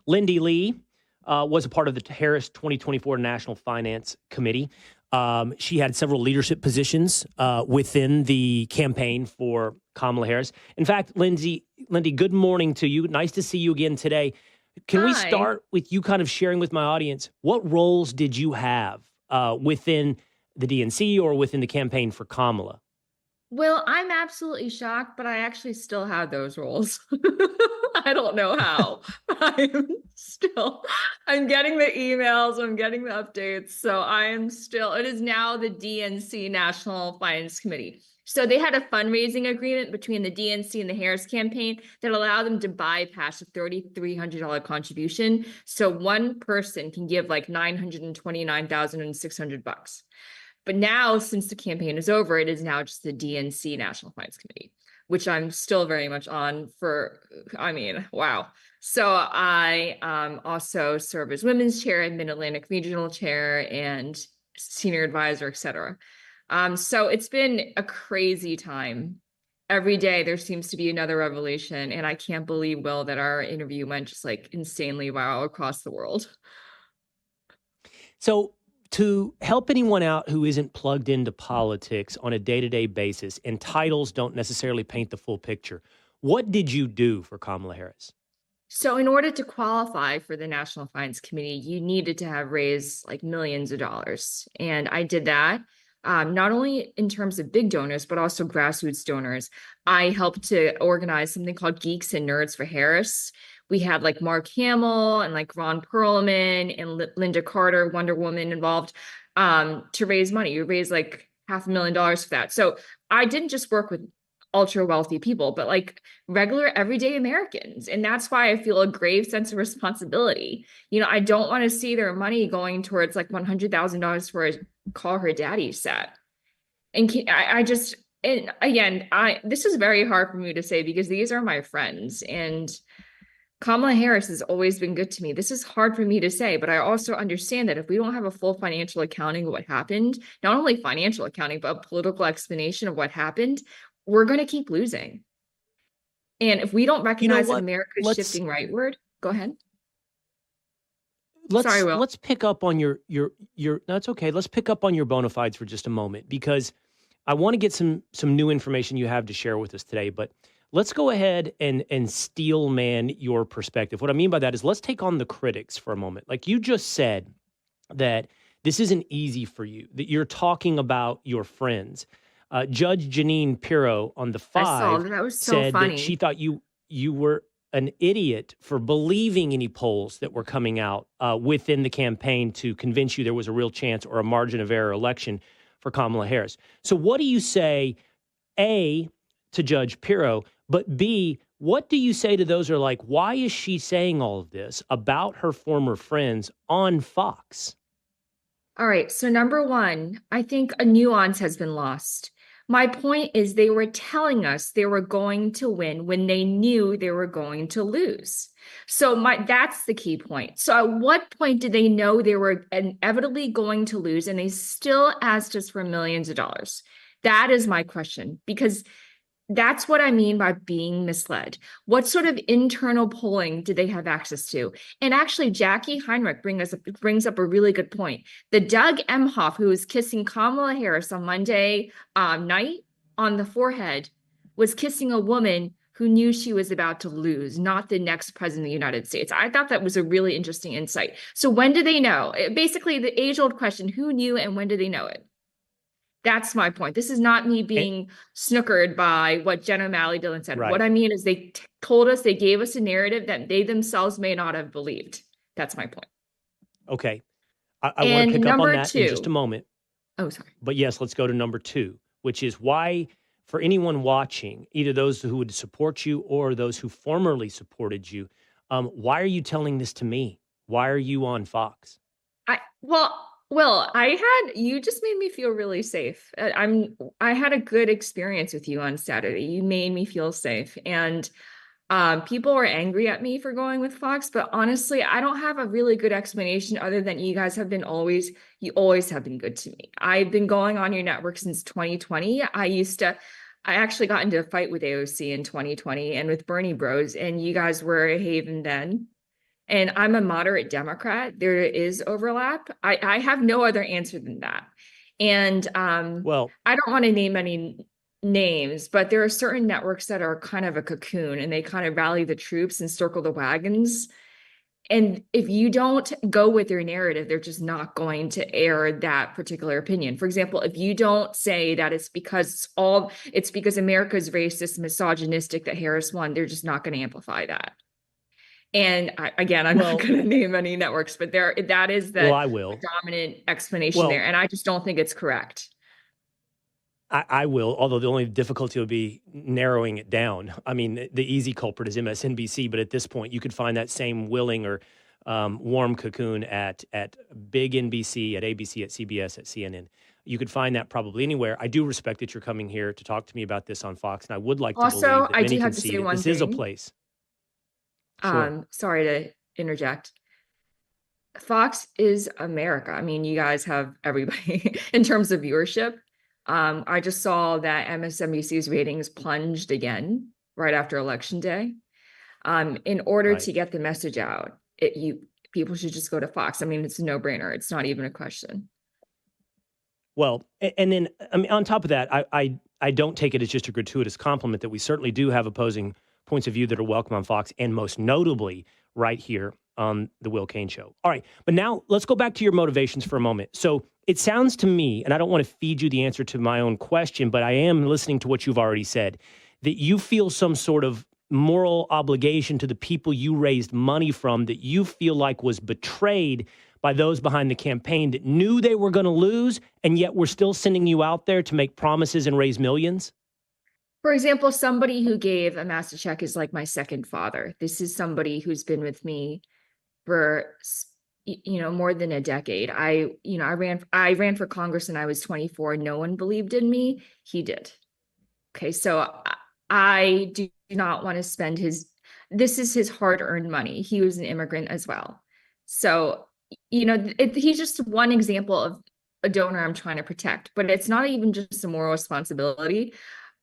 Lindy Lee was a part of the Harris 2024 National Finance Committee. She had several leadership positions within the campaign for Kamala Harris. In fact, Lindy, good morning to you. Nice to see you again today. Can we Hi. start with you kind of sharing with my audience, what roles did you have within the DNC or within the campaign for Kamala? Well, I'm absolutely shocked, but I actually still have those roles. I don't know how. I'm getting the emails, I'm getting the updates. So it is now the DNC National Finance Committee. So they had a fundraising agreement between the DNC and the Harris campaign that allowed them to bypass a $3,300 contribution. So one person can give like $929,600. But now, since the campaign is over, it is now just the DNC National Finance Committee, which I'm still very much on for, wow. So I also serve as women's chair and Mid-Atlantic Regional Chair and senior advisor, et cetera. So it's been a crazy time. Every day there seems to be another revelation, and I can't believe, Will, that our interview went just like insanely viral across the world. So to help anyone out who isn't plugged into politics on a day-to-day basis, and titles don't necessarily paint the full picture, what did you do for Kamala Harris? So in order to qualify for the National Finance Committee, you needed to have raised like millions of dollars. And I did that, not only in terms of big donors, but also grassroots donors. I helped to organize something called Geeks and Nerds for Harris. We had like Mark Hamill and like Ron Perlman and Linda Carter, Wonder Woman, involved to raise money. You raised like $500,000 for that. So I didn't just work with ultra wealthy people, but like regular everyday Americans. And that's why I feel a grave sense of responsibility. I don't want to see their money going towards like $100,000 for a Call Her Daddy set. And this is very hard for me to say because these are my friends, and Kamala Harris has always been good to me. This is hard for me to say, but I also understand that if we don't have a full financial accounting of what happened, not only financial accounting, but a political explanation of what happened, we're going to keep losing. And if we don't recognize that America is shifting rightward, go ahead. Sorry, Will. Let's pick up on your no, it's okay. Let's pick up on your bona fides for just a moment, because I want to get some new information you have to share with us today, but let's go ahead and steel man your perspective. What I mean by that is let's take on the critics for a moment. Like you just said that this isn't easy for you, that you're talking about your friends. Judge Jeanine Pirro on the Five said that she thought you were an idiot for believing any polls that were coming out within the campaign to convince you there was a real chance or a margin of error election for Kamala Harris. So what do you say, A, to Judge Pirro, but B, what do you say to those who are like, why is she saying all of this about her former friends on Fox? All right. So number one, I think a nuance has been lost. My point is they were telling us they were going to win when they knew they were going to lose. So that's the key point. So at what point did they know they were inevitably going to lose and they still asked us for millions of dollars? That is my question, because that's what I mean by being misled. What sort of internal polling did they have access to? And actually, Jackie Heinrich brings up a really good point. The Doug Emhoff, who was kissing Kamala Harris on Monday night on the forehead, was kissing a woman who knew she was about to lose, not the next president of the United States. I thought that was a really interesting insight. So when did they know? Basically, the age-old question, who knew and when did they know it? That's my point. This is not me being snookered by what Jen O'Malley Dillon said. Right. What I mean is they told us, they gave us a narrative that they themselves may not have believed. That's my point. Okay. I want to pick up on that in just a moment. Oh, sorry. But yes, let's go to number two, which is why, for anyone watching, either those who would support you or those who formerly supported you, why are you telling this to me? Why are you on Fox? Well, you just made me feel really safe. I had a good experience with you on Saturday. You made me feel safe. And people were angry at me for going with Fox, but honestly, I don't have a really good explanation other than you guys have been you always have been good to me. I've been going on your network since 2020. I actually got into a fight with AOC in 2020 and with Bernie Bros, and you guys were a haven then. and I'm a moderate Democrat. There is overlap. I have no other answer than that. And Well, I don't want to name any names, but there are certain networks that are kind of a cocoon and they kind of rally the troops and circle the wagons. And if you don't go with their narrative, they're just not going to air that particular opinion. For example, if you don't say that it's because America's racist, misogynistic that Harris won, they're just not going to amplify that. And again, I'm not well, going to name any networks, but that is well, the I will. dominant explanation there. Well, And I just don't think it's correct. I will, although the only difficulty would be narrowing it down. I mean, the easy culprit is MSNBC, but at this point, you could find that same willing or warm cocoon at big NBC, at ABC, at CBS, at CNN. You could find that probably anywhere. I do respect that you're coming here to talk to me about this on Fox, and I would like to believe Also, that I many do can have to see say that one this is a thing. place. Sure. Sorry to interject. Fox is America. I mean, you guys have everybody in terms of viewership. I just saw that MSNBC's ratings plunged again right after Election Day. In order Right. to get the message out, people should just go to Fox. I mean, it's a no-brainer. It's not even a question. Well, and then I mean, on top of that, I don't take it as just a gratuitous compliment that we certainly do have opposing points of view that are welcome on Fox, and most notably right here on the Will Cain Show. All right, but now let's go back to your motivations for a moment. So it sounds to me, and I don't want to feed you the answer to my own question, but I am listening to what you've already said, that you feel some sort of moral obligation to the people you raised money from that you feel like was betrayed by those behind the campaign that knew they were going to lose, and yet we're still sending you out there to make promises and raise millions? For example, somebody who gave a massive check is like my second father. This is somebody who's been with me for more than a decade. I ran for Congress when I was 24. No one believed in me. He did. Okay, so I do not want to spend this is his hard-earned money. He was an immigrant as well. So, he's just one example of a donor I'm trying to protect, but it's not even just a moral responsibility.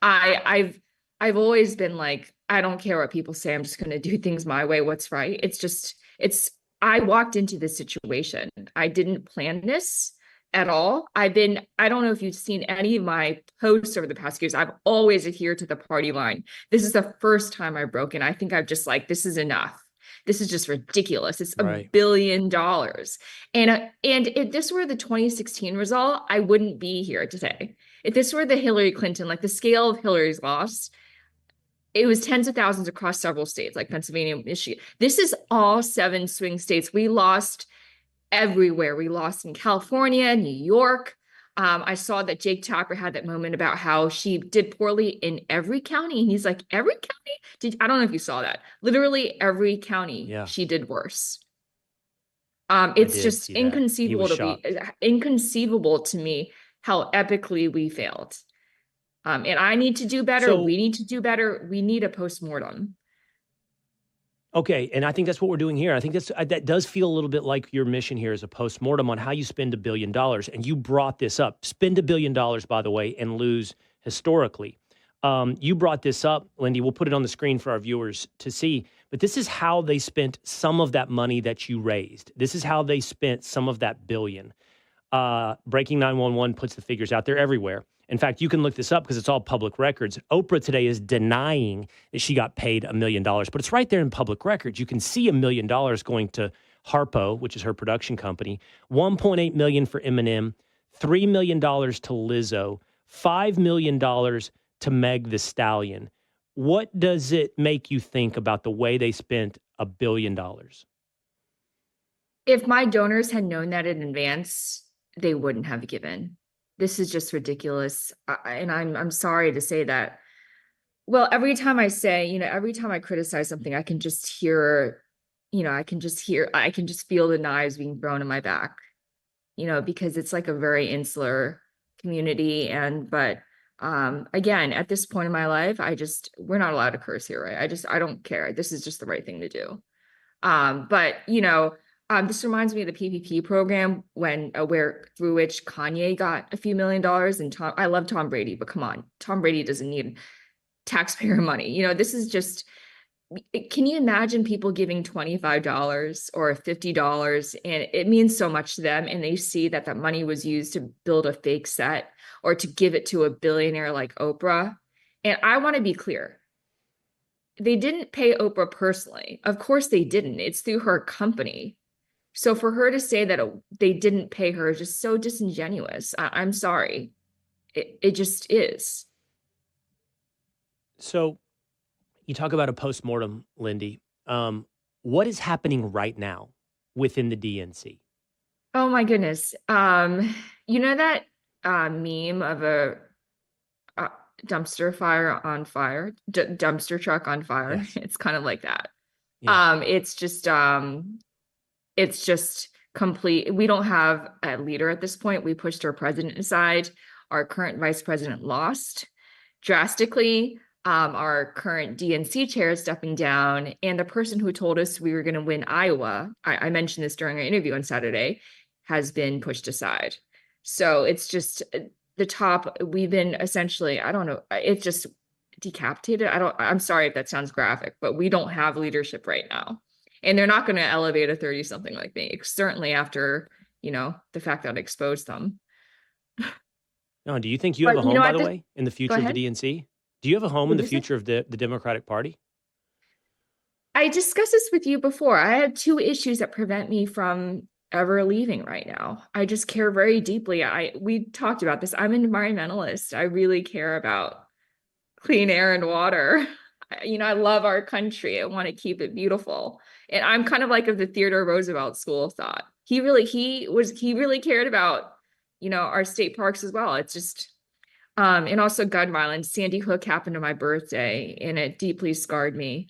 I've always been like, I don't care what people say. I'm just going to do things my way. What's right. I walked into this situation. I didn't plan this at all. I don't know if you've seen any of my posts over the past years. I've always adhered to the party line. This is the first time I've broken. I think I've just like, this is enough. This is just ridiculous. It's Right. $1 billion. And if this were the 2016 result, I wouldn't be here today. If this were the Hillary Clinton, like the scale of Hillary's loss, it was tens of thousands across several states like Pennsylvania, Michigan. This is all 7 swing states. We lost everywhere. We lost in California, New York. I saw that Jake Tapper had that moment about how she did poorly in every county. And he's like, every county? I don't know if you saw that. Literally every county, she did worse. It's just inconceivable to me how epically we failed. And I need to do better. So, we need to do better. We need a postmortem. okay, and I think that's what we're doing here. I think that does feel a little bit like your mission here is a postmortem on how you spend $1 billion. And you brought this up. Spend $1 billion, by the way, and lose historically. You brought this up, Lindy. We'll put it on the screen for our viewers to see. But this is how they spent some of that money that you raised. This is how they spent some of that billion. Breaking 911 puts the figures out there everywhere. In fact, you can look this up because it's all public records. Oprah today is denying that she got paid $1 million, but it's right there in public records. You can see $1 million going to Harpo, which is her production company, $1.8 million for Eminem, $3 million to Lizzo, $5 million to Meg the Stallion. What does it make you think about the way they spent $1 billion? If my donors had known that in advance, they wouldn't have given. This is just ridiculous. And I'm sorry to say that. Well, every time I criticize something, I can just hear, I can just feel the knives being thrown in my back, because it's like a very insular community. But again, at this point in my life, we're not allowed to curse here, right? I don't care. This is just the right thing to do. But this reminds me of the PPP program through which Kanye got a few $1 million, and I love Tom Brady, but come on, Tom Brady doesn't need taxpayer money. This is just can you imagine people giving $25 or $50 and it means so much to them and they see that that money was used to build a fake set or to give it to a billionaire like Oprah? And I want to be clear. They didn't pay Oprah personally. Of course they didn't. It's through her company. So for her to say that they didn't pay her is just so disingenuous. I'm sorry. It just is. So you talk about a postmortem, Lindy. What is happening right now within the DNC? Oh my goodness. You know that meme of a dumpster fire on fire, dumpster truck on fire? Yes. It's kind of like that. Yeah. It's just complete. We don't have a leader at this point. We pushed our president aside. Our current vice president lost drastically. Our current DNC chair is stepping down, and the person who told us we were going to win Iowa, I mentioned this during our interview on Saturday, has been pushed aside. So it's just the top. We've been essentially, I don't know, it's just decapitated. I'm sorry if that sounds graphic, but we don't have leadership right now. And they're not going to elevate a 30-something like me, certainly after, the fact that I exposed them. No, do you think you have a home, by the way, in the future of the DNC? Do you have a home in the future of the Democratic Party? I discussed this with you before. I have two issues that prevent me from ever leaving right now. I just care very deeply. We talked about this. I'm an environmentalist. I really care about clean air and water. I love our country. I want to keep it beautiful. And I'm kind of like of the Theodore Roosevelt school of thought. He really cared about, our state parks as well. It's just, and also gun violence. Sandy Hook happened on my birthday and it deeply scarred me.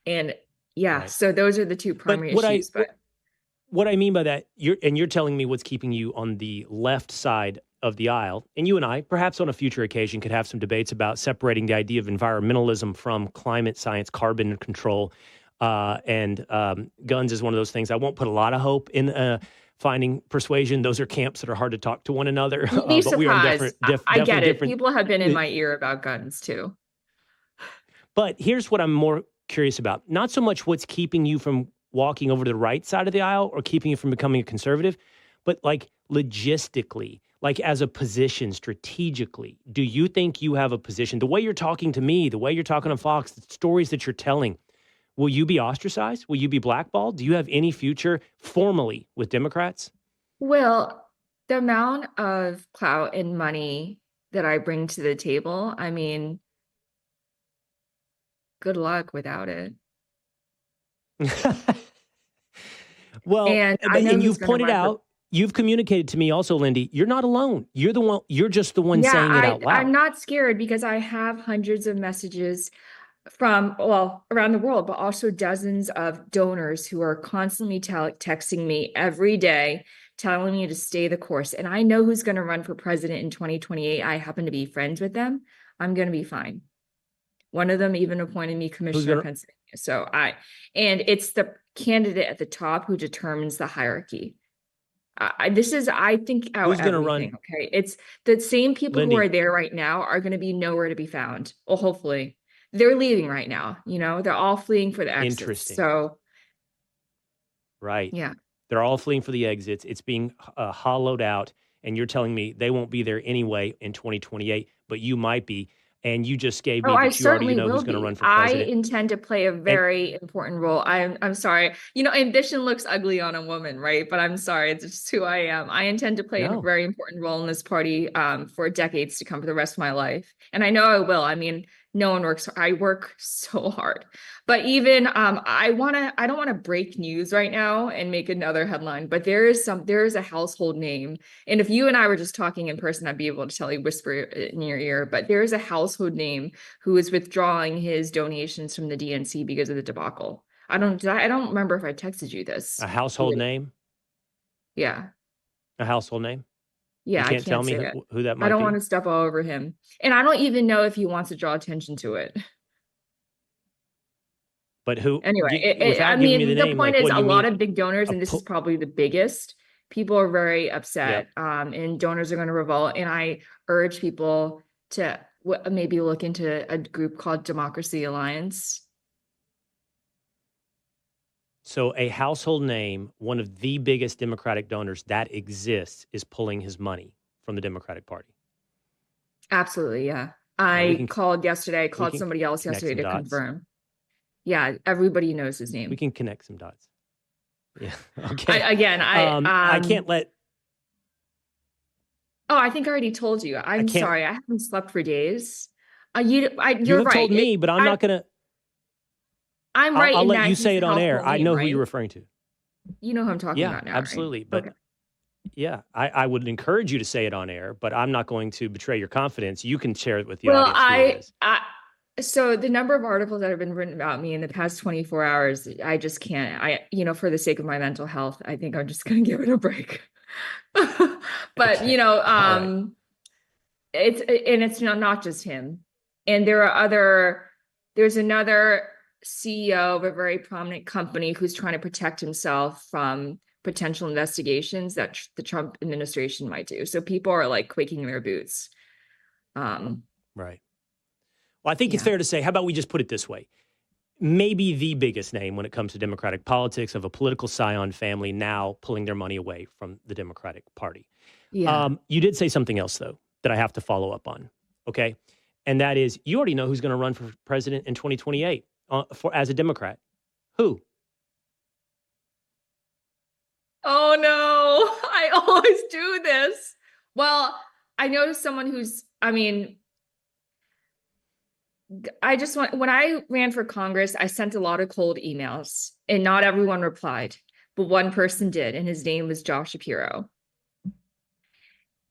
And yeah, right. So those are the two primary issues. What I mean by that, you're telling me what's keeping you on the left side of the aisle, and you and I, perhaps on a future occasion, could have some debates about separating the idea of environmentalism from climate science, carbon control, and guns is one of those things. I won't put a lot of hope in finding persuasion. Those are camps that are hard to talk to one another. You'd be surprised. But we are I get it. People have been in my ear about guns too. But here's what I'm more curious about. Not so much what's keeping you from walking over to the right side of the aisle or keeping you from becoming a conservative, but like logistically, like as a position strategically, do you think you have a position? The way you're talking to me, the way you're talking on Fox, the stories that you're telling, will you be ostracized? Will you be blackballed? Do you have any future formally with Democrats? Well, the amount of clout and money that I bring to the table, I mean, good luck without it. Well, and you've pointed out, you've communicated to me also, Lindy, you're not alone. You're the one, you're just the one saying it out loud. I'm not scared because I have hundreds of messages from, around the world, but also dozens of donors who are constantly texting me every day, telling me to stay the course. And I know who's going to run for president in 2028. I happen to be friends with them. I'm going to be fine. One of them even appointed me commissioner of Pennsylvania. So and it's the candidate at the top who determines the hierarchy. I think, who's going to run? Okay, it's the same people, Lindy, who are there right now are going to be nowhere to be found. Well, hopefully, they're leaving right now. They're all fleeing for the exits. Interesting. So, right, yeah, they're all fleeing for the exits. It's being hollowed out, and you're telling me they won't be there anyway in 2028, but you might be. And you just gave me that you already know who's going to run for president. I intend to play a very important role. I'm sorry. Ambition looks ugly on a woman, right? But I'm sorry. It's just who I am. I intend to play a very important role in this party for decades to come, for the rest of my life. And I know I will. I mean, I work so hard. But even I don't want to break news right now and make another headline, but there is a household name. And if you and I were just talking in person, I'd be able to tell you, whisper in your ear, but there is a household name who is withdrawing his donations from the DNC because of the debacle. I don't remember if I texted you this. A household name? Yeah. A household name? Yeah, you can't tell me who that might be. I don't want to step all over him. And I don't even know if he wants to draw attention to it. But who? Anyway, the point is a lot of big donors, and this is probably the biggest. People are very upset, and donors are going to revolt. And I urge people to maybe look into a group called Democracy Alliance. So a household name, one of the biggest Democratic donors that exists, is pulling his money from the Democratic Party. Absolutely, yeah. Well, I called yesterday. I we called can somebody else connect yesterday some to dots. confirm. Yeah, everybody knows his We name. can connect some dots. Yeah. Okay. I can't let. Oh, I think I already told you. I I'm can't. sorry. I haven't slept for days. You You're have right. told me, but I'm not gonna. I'm right I'll in let that you he's say a it on air. household I name, know who you're right? referring to. You know who I'm talking Yeah, about now, right? absolutely. But Okay. yeah, I would encourage you to say it on air, but I'm not going to betray your confidence. You can share it with the Well, audience who it is. so the number of articles that have been written about me in the past 24 hours, I just can't. For the sake of my mental health, I think I'm just going to give it a break. But, Okay. All right. it's not just him. And there's another CEO of a very prominent company who's trying to protect himself from potential investigations that the Trump administration might do. So people are like quaking in their boots. Right. Well, I think it's Yeah. fair to say, how about we just put it this way? Maybe the biggest name when it comes to Democratic politics of a political scion family now pulling their money away from the Democratic Party. Yeah. You did say something else, though, that I have to follow up on. Okay. And that is, you already know who's going to run for president in 2028 as a Democrat. Who? Oh no, I always do this. Well, I know someone when I ran for Congress, I sent a lot of cold emails and not everyone replied, but one person did, and his name was Josh Shapiro.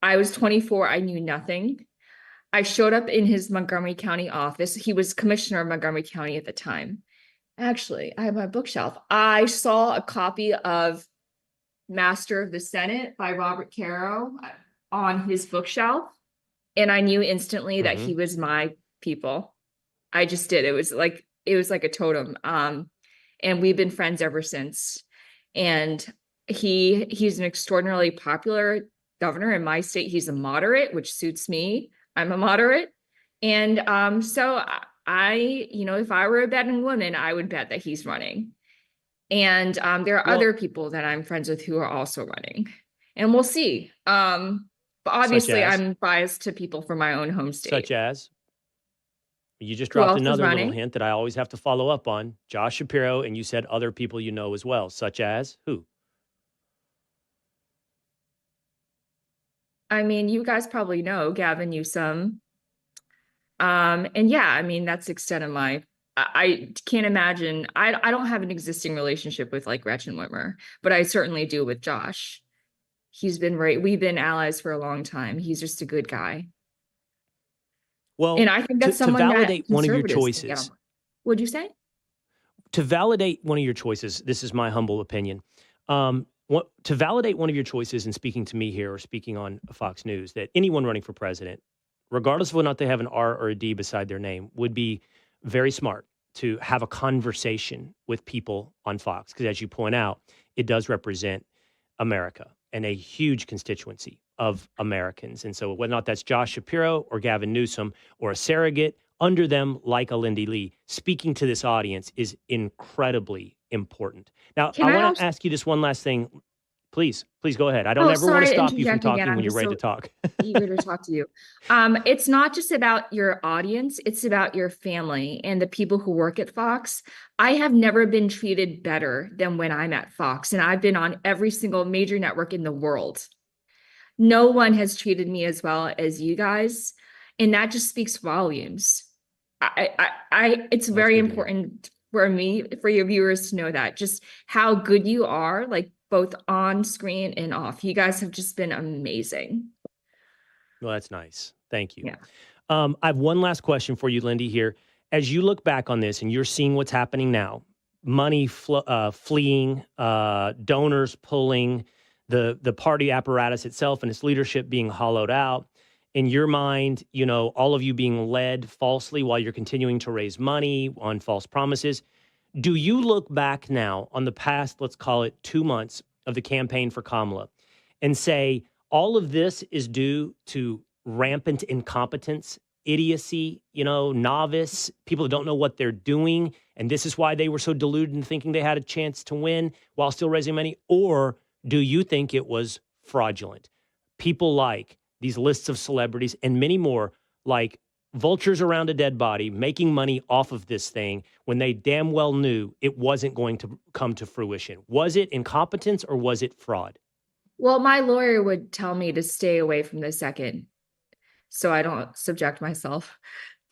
I was 24, I knew nothing. I showed up in his Montgomery County office. He was commissioner of Montgomery County at the time. Actually, I have my bookshelf. I saw a copy of Master of the Senate by Robert Caro on his bookshelf, and I knew instantly that he was my people. I just did. It was like a totem. And we've been friends ever since. And he's an extraordinarily popular governor in my state. He's a moderate, which suits me. I'm a moderate. And so if I were a betting woman, I would bet that he's running. And there are other people that I'm friends with who are also running. And we'll see. But obviously I'm biased to people from my own home state. Such as? You just Who dropped else is another little running? hint that I always have to follow up on. Josh Shapiro, and you said other people you know as well, such as who? I mean, you guys probably know Gavin Newsom. And yeah, I mean, that's the extent of I can't imagine. I don't have an existing relationship with like Gretchen Whitmer, but I certainly do with Josh. We've been allies for a long time. He's just a good guy. Well, And I think that's to someone that validate one of your conservatives can get choices, on. What'd you say? to validate one of your choices, this is my humble opinion. To validate one of your choices in speaking to me here or speaking on Fox News, that anyone running for president, regardless of whether or not they have an R or a D beside their name, would be very smart to have a conversation with people on Fox. Because as you point out, it does represent America and a huge constituency of Americans. And so whether or not that's Josh Shapiro or Gavin Newsom or a surrogate under them like a Lindy Lee, speaking to this audience is incredibly important. Now, I want to ask you this one last thing. Please go ahead. I don't ever want to stop you from talking when you're ready to talk. Eager to talk to you. It's not just about your audience, it's about your family and the people who work at Fox. I have never been treated better than when I'm at Fox, and I've been on every single major network in the world. No one has treated me as well as you guys, and that just speaks volumes. It's very important for me, for your viewers to know that just how good you are, like both on screen and off. You guys have just been amazing. Well, that's nice. Thank you. Yeah. I have one last question for you, Lindy, here. As you look back on this and you're seeing what's happening now, money fleeing, donors pulling, the party apparatus itself and its leadership being hollowed out, in your mind, all of you being led falsely while you're continuing to raise money on false promises. Do you look back now on the past, let's call it 2 months of the campaign for Kamala, and say all of this is due to rampant incompetence idiocy, novice, people who don't know what they're doing, and this is why they were so deluded in thinking they had a chance to win while still raising money? Or do you think it was fraudulent? People like these lists of celebrities and many more, like vultures around a dead body, making money off of this thing when they damn well knew it wasn't going to come to fruition. Was it incompetence or was it fraud? Well, my lawyer would tell me to stay away from the second, so I don't subject myself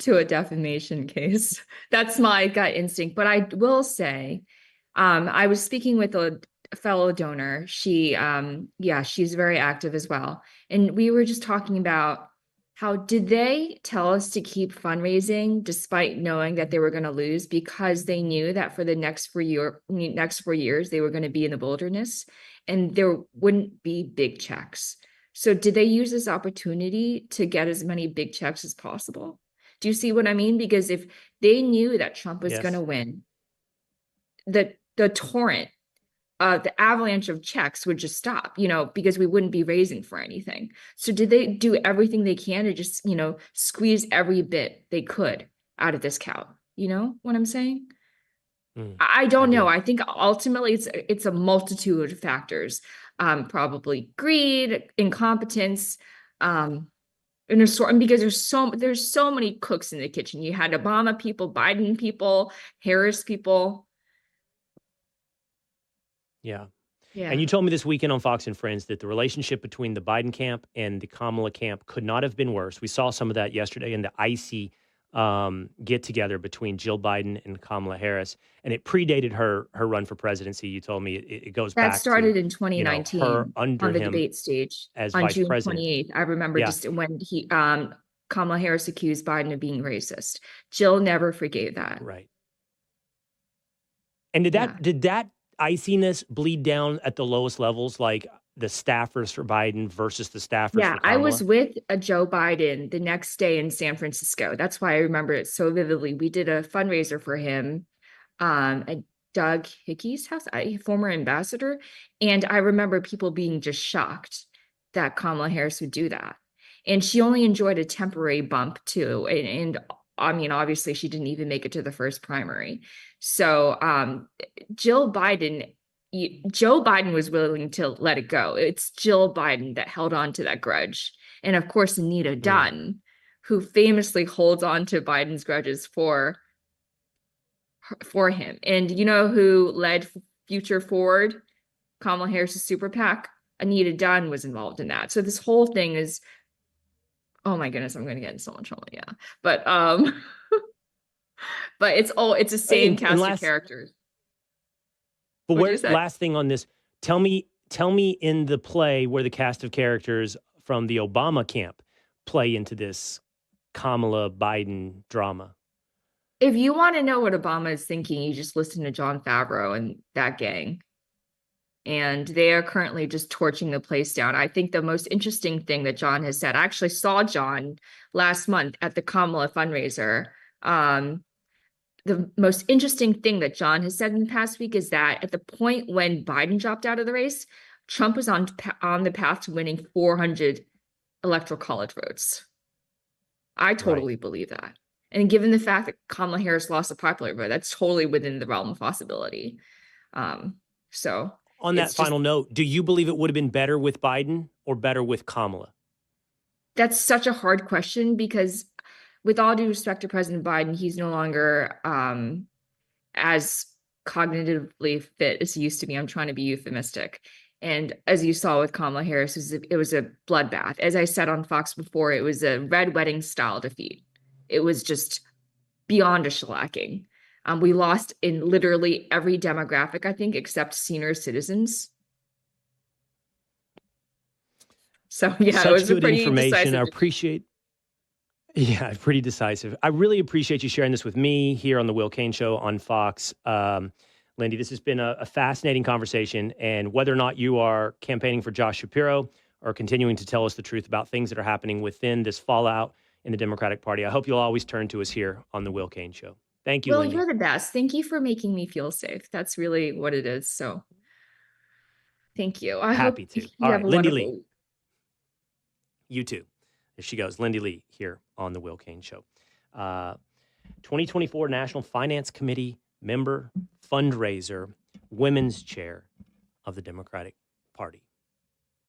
to a defamation case. That's my gut instinct. But I will say, I was speaking with a fellow donor. She's very active as well. And we were just talking about how did they tell us to keep fundraising despite knowing that they were going to lose, because they knew that for the next 4 years they were going to be in the wilderness and there wouldn't be big checks. So did they use this opportunity to get as many big checks as possible? Do you see what I mean? Because if they knew that Trump was going to win, the torrent, the avalanche of checks would just stop, because we wouldn't be raising for anything. So did they do everything they can to just, squeeze every bit they could out of this cow? You know what I'm saying? I don't know. I think ultimately it's a multitude of factors, probably greed, incompetence, and because there's so many cooks in the kitchen. You had Obama people, Biden people, Harris people. Yeah. Yeah. And you told me this weekend on Fox and Friends that the relationship between the Biden camp and the Kamala camp could not have been worse. We saw some of that yesterday in the icy get together between Jill Biden and Kamala Harris, and it predated her run for presidency. You told me it goes back. That started in 2019, her under on the him debate stage as on vice June president. 28th. I remember just when Kamala Harris accused Biden of being racist. Jill never forgave that. Right. And did that iciness bleed down at the lowest levels, like the staffers for Biden versus the staffers for Kamala? I was with Joe Biden the next day in San Francisco. That's why I remember it so vividly. We did a fundraiser for him at Doug Hickey's house, a former ambassador. And I remember people being just shocked that Kamala Harris would do that. And she only enjoyed a temporary bump too. And I mean, obviously she didn't even make it to the first primary. So Joe Biden was willing to let it go. It's Jill Biden that held on to that grudge. And of course, Anita Dunn, who famously holds on to Biden's grudges for him. And you know who led Future Forward, Kamala Harris's super PAC? Anita Dunn was involved in that. So this whole thing is, oh my goodness, I'm going to get in so much trouble. Yeah. But but it's the same cast of characters. But last thing on this, tell me in the play where the cast of characters from the Obama camp play into this Kamala Biden drama. If you want to know what Obama is thinking, you just listen to Jon Favreau and that gang. And they are currently just torching the place down. I think the most interesting thing that John has said, I actually saw John last month at the Kamala fundraiser. The most interesting thing that John has said in the past week is that at the point when Biden dropped out of the race, Trump was on the path to winning 400 electoral college votes. I totally believe that. And given the fact that Kamala Harris lost the popular vote, that's totally within the realm of possibility. So on that final note, do you believe it would have been better with Biden or better with Kamala? That's such a hard question because, with all due respect to President Biden, he's no longer as cognitively fit as he used to be. I'm trying to be euphemistic. And as you saw with Kamala Harris, it was a bloodbath. As I said on Fox before, it was a red wedding style defeat. It was just beyond a shellacking. We lost in literally every demographic, I think, except senior citizens. So yeah, such it was good pretty information. Decisive. I appreciate. Yeah, pretty decisive. I really appreciate you sharing this with me here on the Will Cain Show on Fox. Lindy, this has been a fascinating conversation. And whether or not you are campaigning for Josh Shapiro or continuing to tell us the truth about things that are happening within this fallout in the Democratic Party, I hope you'll always turn to us here on the Will Cain Show. Thank you, Lindy. You're the best. Thank you for making me feel safe. That's really what it is. So thank you. Happy to. All right, Lindy Lee. You too. There she goes, Lindy Lee here on the Will Cain Show. 2024 National Finance Committee member, fundraiser, women's chair of the Democratic Party.